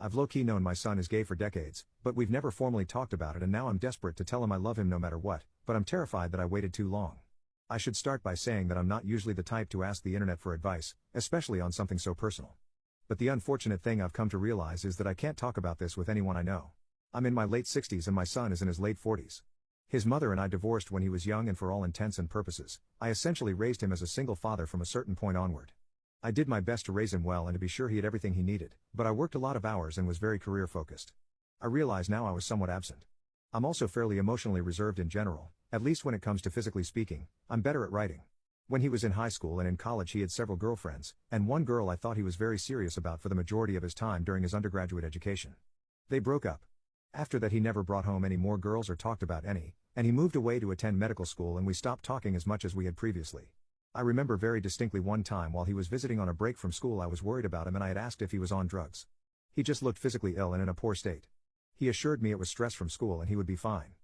I've low-key known my son is gay for decades, but we've never formally talked about it, and now I'm desperate to tell him I love him no matter what, but I'm terrified that I waited too long. I should start by saying that I'm not usually the type to ask the internet for advice, especially on something so personal. But the unfortunate thing I've come to realize is that I can't talk about this with anyone I know. I'm in my late 60s and my son is in his late 40s. His mother and I divorced when he was young, and for all intents and purposes, I essentially raised him as a single father from a certain point onward. I did my best to raise him well and to be sure he had everything he needed, but I worked a lot of hours and was very career-focused. I realize now I was somewhat absent. I'm also fairly emotionally reserved in general, at least when it comes to physically speaking. I'm better at writing. When he was in high school and in college, he had several girlfriends, and one girl I thought he was very serious about for the majority of his time during his undergraduate education. They broke up. After that, he never brought home any more girls or talked about any, and he moved away to attend medical school, and we stopped talking as much as we had previously. I remember very distinctly one time while he was visiting on a break from school, I was worried about him and I had asked if he was on drugs. He just looked physically ill and in a poor state. He assured me it was stress from school and he would be fine.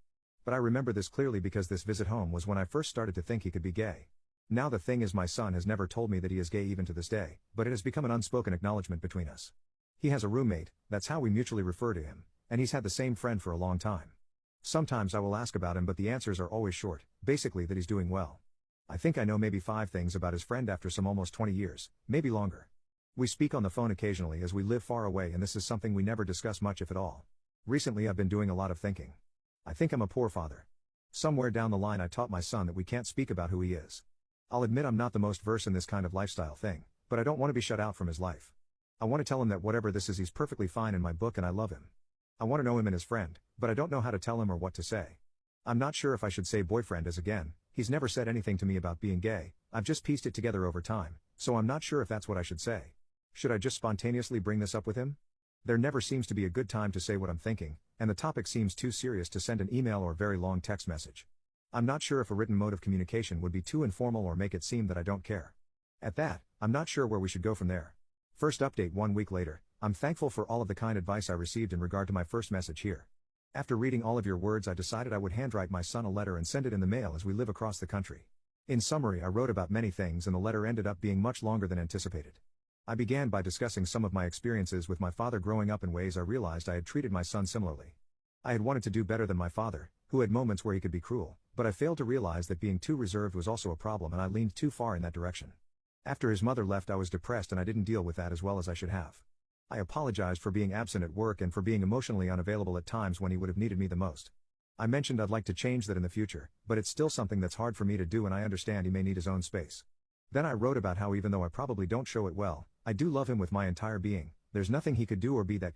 But I remember this clearly because this visit home was when I first started to think he could be gay. Now the thing is, my son has never told me that he is gay even to this day, but it has become an unspoken acknowledgement between us. He has a roommate, that's how we mutually refer to him, and he's had the same friend for a long time. Sometimes I will ask about him, but the answers are always short, basically that he's doing well. I think I know maybe 5 things about his friend after some almost 20 years, maybe longer. We speak on the phone occasionally as we live far away, and this is something we never discuss much, if at all. Recently I've been doing a lot of thinking. I think I'm a poor father. Somewhere down the line I taught my son that we can't speak about who he is. I'll admit I'm not the most versed in this kind of lifestyle thing, but I don't want to be shut out from his life. I want to tell him that whatever this is, he's perfectly fine in my book and I love him. I want to know him and his friend, but I don't know how to tell him or what to say. I'm not sure if I should say boyfriend, as again, he's never said anything to me about being gay. I've just pieced it together over time, so I'm not sure if that's what I should say. Should I just spontaneously bring this up with him? There never seems to be a good time to say what I'm thinking, and the topic seems too serious to send an email or very long text message. I'm not sure if a written mode of communication would be too informal or make it seem that I don't care. At that, I'm not sure where we should go from there. First update 1 week later. I'm thankful for all of the kind advice I received in regard to my first message here. After reading all of your words, I decided I would handwrite my son a letter and send it in the mail as we live across the country. In summary, I wrote about many things and the letter ended up being much longer than anticipated. I began by discussing some of my experiences with my father growing up in ways I realized I had treated my son similarly. I had wanted to do better than my father, who had moments where he could be cruel, but I failed to realize that being too reserved was also a problem, and I leaned too far in that direction. After his mother left, I was depressed and I didn't deal with that as well as I should have. I apologized for being absent at work and for being emotionally unavailable at times when he would have needed me the most. I mentioned I'd like to change that in the future, but it's still something that's hard for me to do, and I understand he may need his own space. Then I wrote about how even though I probably don't show it well, I do love him with my entire being. There's nothing he could do or be that